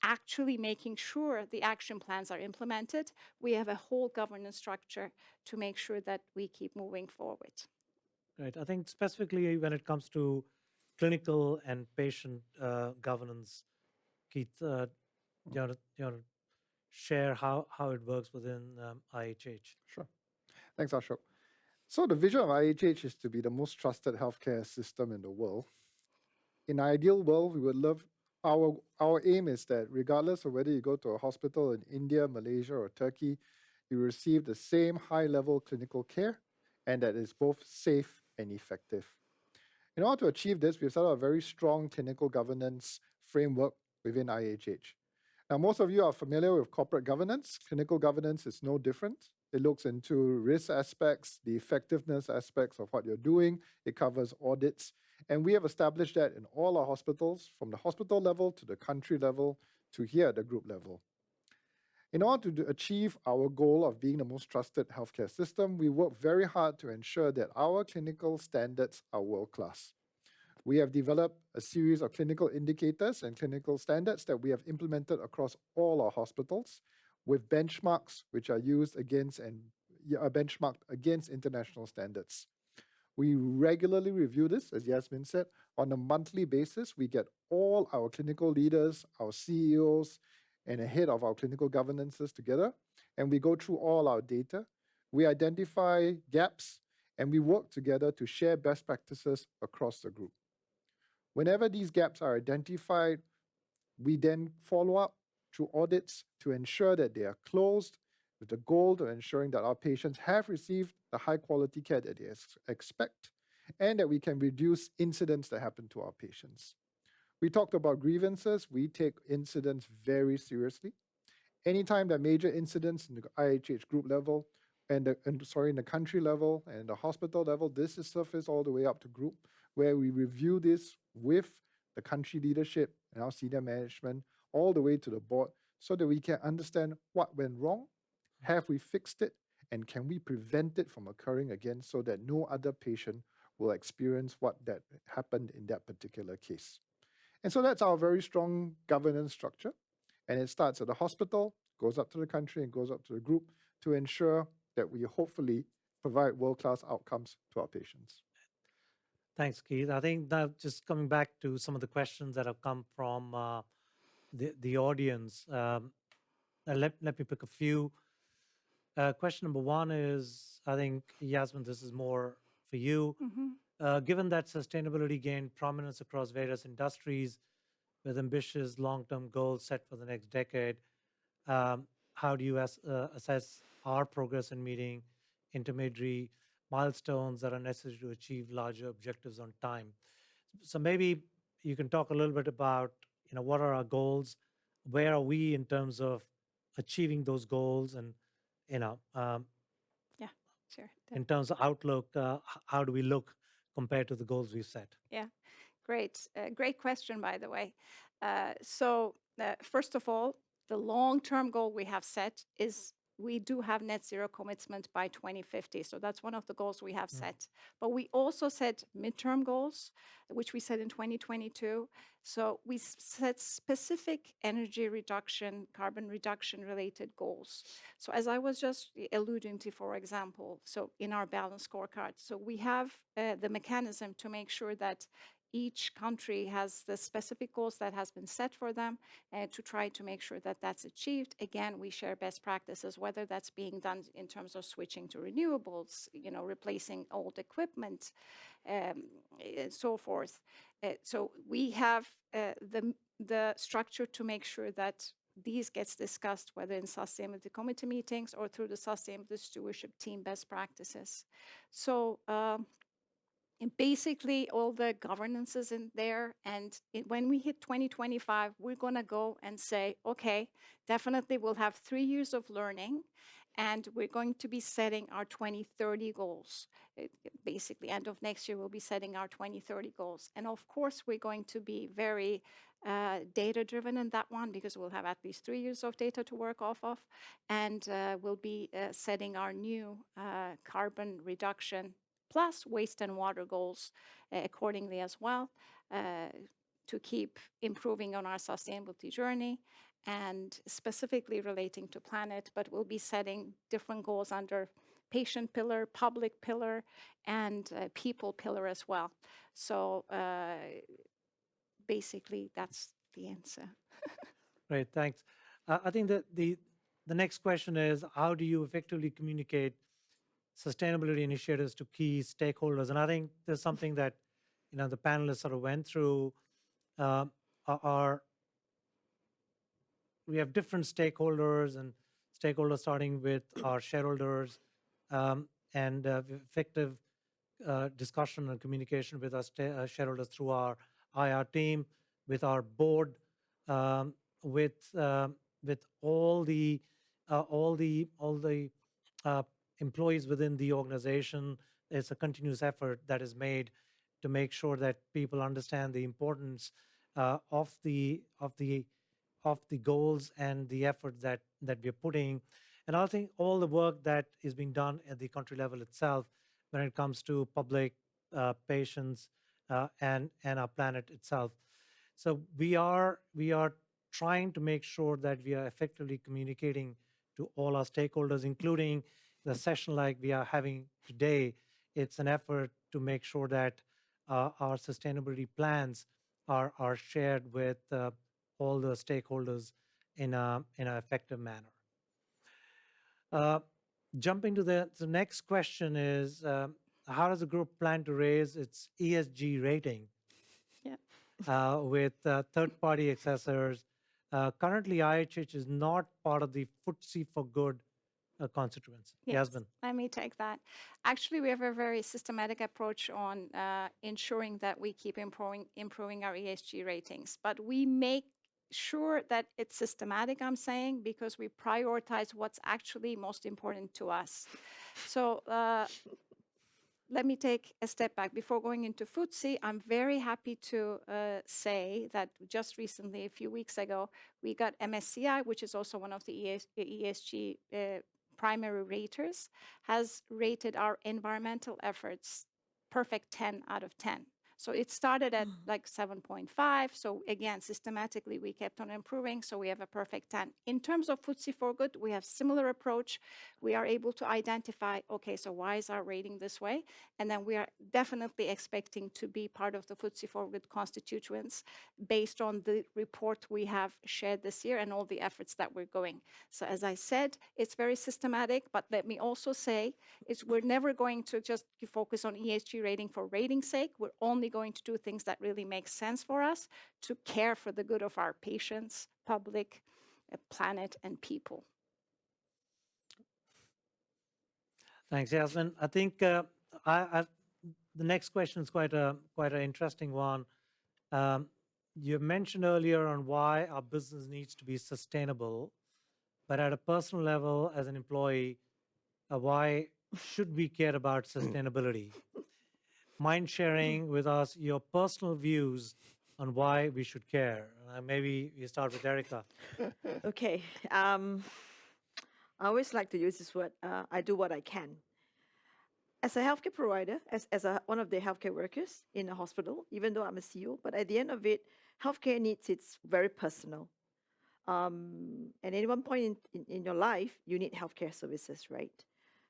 actually making sure the action plans are implemented, we have a whole governance structure to make sure that we keep moving forward. Right. I think specifically when it comes to clinical and patient governance, Keith, you want to share how it works within IHH? Sure. Thanks, Ashok. So the vision of IHH is to be the most trusted healthcare system in the world. In an ideal world, we would love our aim is that regardless of whether you go to a hospital in India, Malaysia, or Turkey, you receive the same high-level clinical care, and that is both safe and effective. In order to achieve this, we've set up a very strong clinical governance framework within IHH. Now, most of you are familiar with corporate governance. Clinical governance is no different. It looks into risk aspects, the effectiveness aspects of what you're doing. It covers audits. And we have established that in all our hospitals, from the hospital level to the country level to here at the group level. In order to achieve our goal of being the most trusted healthcare system, we work very hard to ensure that our clinical standards are world-class. We have developed a series of clinical indicators and clinical standards that we have implemented across all our hospitals with benchmarks which are used against and are benchmarked against international standards. We regularly review this, as Yasmin said, on a monthly basis. We get all our clinical leaders, our CEOs, and a head of our clinical governances together, and we go through all our data. We identify gaps, and we work together to share best practices across the group. Whenever these gaps are identified, we then follow up through audits to ensure that they are closed with the goal of ensuring that our patients have received the high quality care that they expect and that we can reduce incidents that happen to our patients. We talked about grievances. We take incidents very seriously. Anytime there are major incidents in the IHH group level in the country level and the hospital level, this is surfaced all the way up to group, where we review this with the country leadership and our senior management all the way to the board so that we can understand what went wrong, have we fixed it, and can we prevent it from occurring again so that no other patient will experience what that happened in that particular case. And so that's our very strong governance structure. And it starts at the hospital, goes up to the country, and goes up to the group to ensure that we hopefully provide world-class outcomes to our patients. Thanks, Keith. I think that just coming back to some of the questions that have come from the audience, let me pick a few. Question number one is, I think, Yasmin, this is more for you. Given that sustainability gained prominence across various industries with ambitious long-term goals set for the next decade, how do you assess our progress in meeting intermediary milestones that are necessary to achieve larger objectives on time? So maybe you can talk a little bit about, what are our goals, where are we in terms of achieving those goals, and Yeah, sure. in terms of outlook, how do we look compared to the goals we've set? Yeah, great. Great question, by the way. First of all, the long-term goal we have set is we do have net zero commitment by 2050. So that's one of the goals we have set. But we also set midterm goals, which we set in 2022. So we set specific energy reduction, carbon reduction related goals. So as I was just alluding to, for example, so in our balance scorecard, so we have the mechanism to make sure that each country has the specific goals that has been set for them, and to try to make sure that that's achieved. Again, we share best practices, whether that's being done in terms of switching to renewables, replacing old equipment, and so forth. So we have the structure to make sure that these gets discussed, whether in sustainability committee meetings or through the sustainability stewardship team best practices. So and basically all the governance is in there. And when we hit 2025, we're going to go and say, okay, definitely we'll have 3 years of learning, and we're going to be setting our 2030 goals. Basically, end of next year, we'll be setting our 2030 goals. And of course, we're going to be very data-driven in that one, because we'll have at least 3 years of data to work off of. And we'll be setting our new carbon reduction plus waste and water goals accordingly as well, to keep improving on our sustainability journey, and specifically relating to planet, but we'll be setting different goals under patient pillar, public pillar, and people pillar as well. So basically that's the answer. Great, thanks. I think that the next question is, how do you effectively communicate sustainability initiatives to key stakeholders? And I think there's something that the panelists sort of went through. We have different stakeholders, and stakeholders starting with our shareholders, and effective discussion and communication with our shareholders through our IR team, with our board, with all the employees within the organization. It's a continuous effort that is made to make sure that people understand the importance of the goals and the efforts that we're putting. And I think all the work that is being done at the country level itself, when it comes to public, patients, and our planet itself. So we are trying to make sure that we are effectively communicating to all our stakeholders, including the session like we are having today. It's an effort to make sure that our sustainability plans are shared with all the stakeholders in an effective manner. Jumping to the next question is, how does the group plan to raise its ESG rating with third-party assessors? Currently, IHH is not part of the FTSE for Good constituency. Yes, Yasmin. let me take that. Actually, we have a very systematic approach on ensuring that we keep improving our ESG ratings, but we make sure that it's systematic, I'm saying, because we prioritize what's actually most important to us. So let me take a step back. Before going into FTSE, I'm very happy to say that just recently, a few weeks ago, we got MSCI, which is also one of the ESG primary raters, has rated our environmental efforts perfect 10 out of 10. So it started at like 7.5. So again, systematically, we kept on improving. So we have a perfect 10. In terms of FTSE for Good, we have similar approach. We are able to identify, okay, so why is our rating this way? And then we are definitely expecting to be part of the FTSE for Good constituents based on the report we have shared this year and all the efforts that we're going. So as I said, it's very systematic, but let me also say, we're never going to just focus on ESG rating for rating's sake. We're only going to do things that really make sense for us to care for the good of our patients, public, planet, and people. Thanks, Yasmin. I think the next question is quite an interesting one. You mentioned earlier on why our business needs to be sustainable, but at a personal level, as an employee, why should we care about sustainability? Mind sharing with us your personal views on why we should care? Maybe you start with Erica. Okay. I always like to use this word, I do what I can. As a healthcare provider, as one of the healthcare workers in a hospital, even though I'm a CEO, but at the end of it, healthcare needs, it's very personal. And at one point in your life, you need healthcare services, right?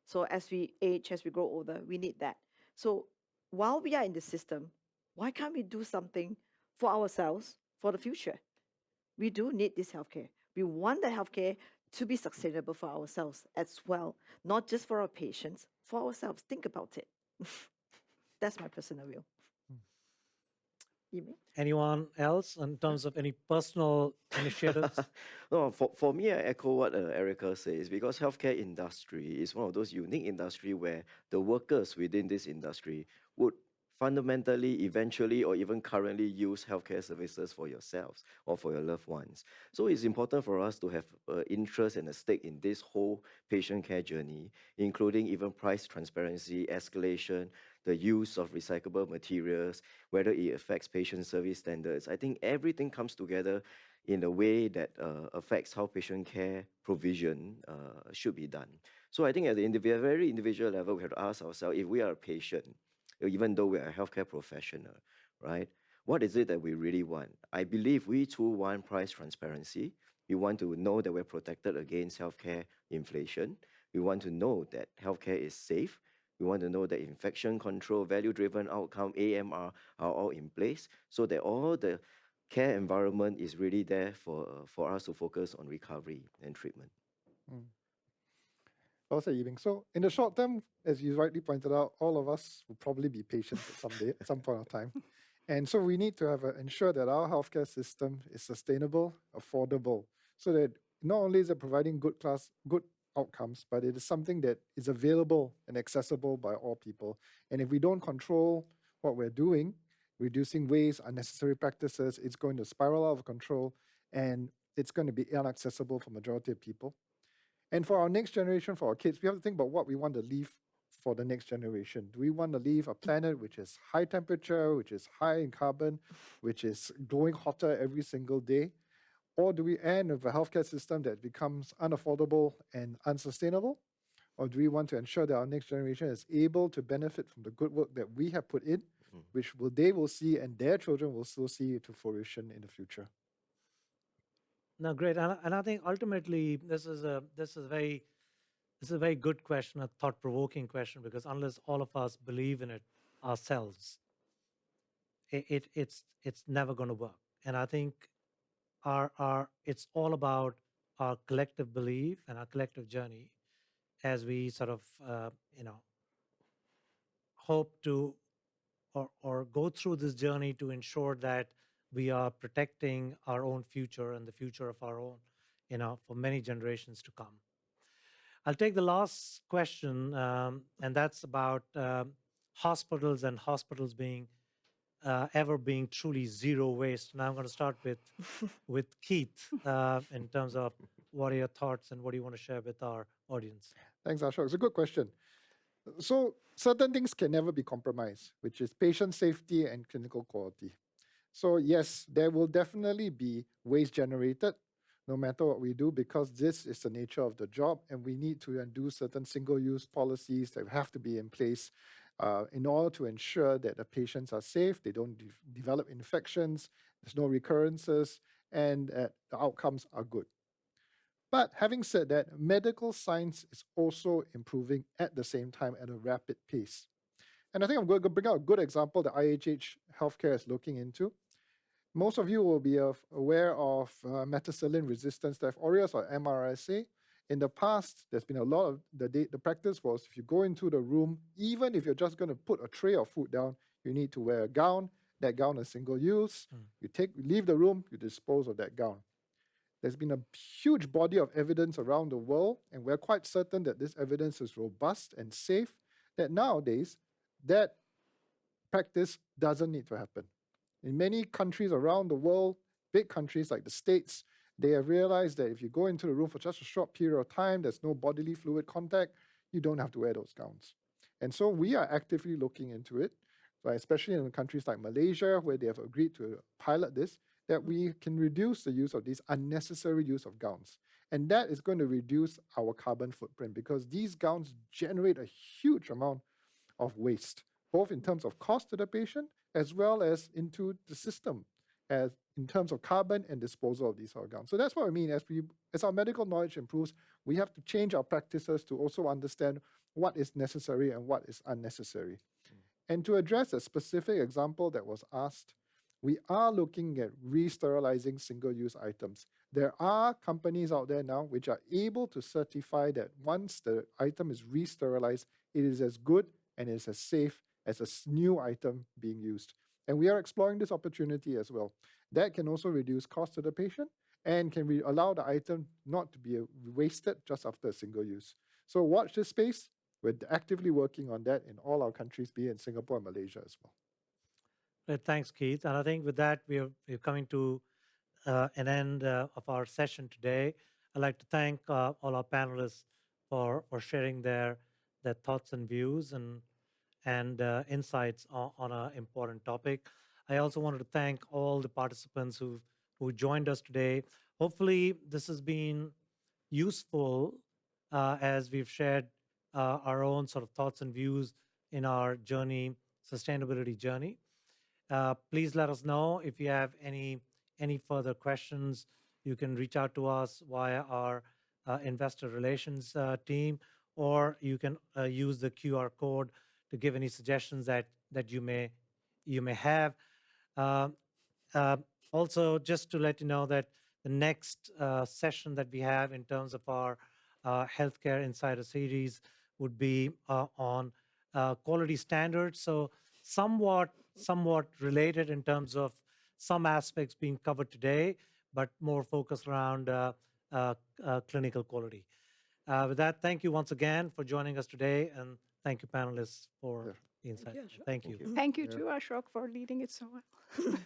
So as we age, as we grow older, we need that. So while we are in the system, Why can't we do something for ourselves for the future? We do need this healthcare. We want the healthcare to be sustainable for ourselves as well, not just for our patients, for ourselves. Think about it. That's my personal view. Amy? Anyone else in terms of any personal initiatives? No, for me, I echo what Erica says, because healthcare industry is one of those unique industry where the workers within this industry would fundamentally, eventually, or even currently use healthcare services for yourselves or for your loved ones. So it's important for us to have interest and a stake in this whole patient care journey, including even price transparency, escalation, the use of recyclable materials, whether it affects patient service standards. I think everything comes together in a way that affects how patient care provision should be done. So I think at the very individual level, we have to ask ourselves, if we are a patient, even though we are a healthcare professional, right? What is it that we really want? I believe we too want price transparency. We want to know that we're protected against healthcare inflation. We want to know that healthcare is safe. We want to know that infection control, value-driven outcome, AMR are all in place so that all the care environment is really there for us to focus on recovery and treatment. Well said, Yiming. So in the short term, as you rightly pointed out, all of us will probably be patients at some point of time. And so we need to ensure that our healthcare system is sustainable, affordable, so that not only is it providing good outcomes, but it is something that is available and accessible by all people. And if we don't control what we're doing, reducing waste, unnecessary practices, it's going to spiral out of control, and it's going to be inaccessible for majority of people. And for our next generation, for our kids, we have to think about what we want to leave for the next generation. Do we want to leave a planet which is high temperature, which is high in carbon, which is growing hotter every single day? Or do we end with a healthcare system that becomes unaffordable and unsustainable? Or do we want to ensure that our next generation is able to benefit from the good work that we have put in, which they will see and their children will still see to fruition in the future? No, great, and I think ultimately this is a very good question, a thought-provoking question, because unless all of us believe in it ourselves, it's never going to work. And I think it's all about our collective belief and our collective journey as we sort of hope to or go through this journey to ensure that we are protecting our own future and the future of our own, for many generations to come. I'll take the last question, and that's about hospitals and hospitals being ever being truly zero waste. Now I'm going to start with Keith in terms of what are your thoughts and what do you want to share with our audience? Thanks, Ashok. It's a good question. So certain things can never be compromised, which is patient safety and clinical quality. So yes, there will definitely be waste generated no matter what we do, because this is the nature of the job, and we need to do certain single-use policies that have to be in place in order to ensure that the patients are safe, they don't develop infections, there's no recurrences, and the outcomes are good. But having said that, medical science is also improving at the same time at a rapid pace. And I think I'm going to bring out a good example that IHH Healthcare is looking into. Most of you will be aware of methicillin-resistant Staph aureus, or MRSA. In the past, there's been a lot of the practice was if you go into the room, even if you're just going to put a tray of food down, you need to wear a gown. That gown is single use. You leave the room, you dispose of that gown. There's been a huge body of evidence around the world, and we're quite certain that this evidence is robust and safe, that nowadays that practice doesn't need to happen. In many countries around the world, big countries like the States, they have realized that if you go into the room for just a short period of time, there's no bodily fluid contact, you don't have to wear those gowns. And so we are actively looking into it, right, especially in countries like Malaysia, where they have agreed to pilot this, that we can reduce the use of these unnecessary use of gowns. And that is going to reduce our carbon footprint, because these gowns generate a huge amount of waste, both in terms of cost to the patient as well as into the system, as in terms of carbon and disposal of these organs. So that's what I mean. As our medical knowledge improves, we have to change our practices to also understand what is necessary and what is unnecessary. And to address a specific example that was asked, we are looking at re-sterilizing single-use items. There are companies out there now which are able to certify that once the item is re-sterilized, it is as good and is as safe as a new item being used. And we are exploring this opportunity as well. That can also reduce cost to the patient and can allow the item not to be wasted just after a single use. So watch this space. We're actively working on that in all our countries, be it in Singapore and Malaysia as well. Great, thanks, Keith. And I think with that, we're coming to an end of our session today. I'd like to thank all our panelists for sharing their thoughts and views and insights on an important topic. I also wanted to thank all the participants who joined us today. Hopefully, this has been useful as we've shared our own sort of thoughts and views in our sustainability journey. Please let us know if you have any further questions. You can reach out to us via our investor relations team, or you can use the QR code to give any suggestions that you may have. Um, Also, just to let you know that the next session that we have in terms of our Healthcare Insider series would be on quality standards. So somewhat related in terms of some aspects being covered today, but more focused around clinical quality. With that, thank you once again for joining us today, and thank you, panelists, for Yeah. the insight. you, Ashok. Thank you. Thank you. Thank you Yeah. too, Ashok, for leading it so well.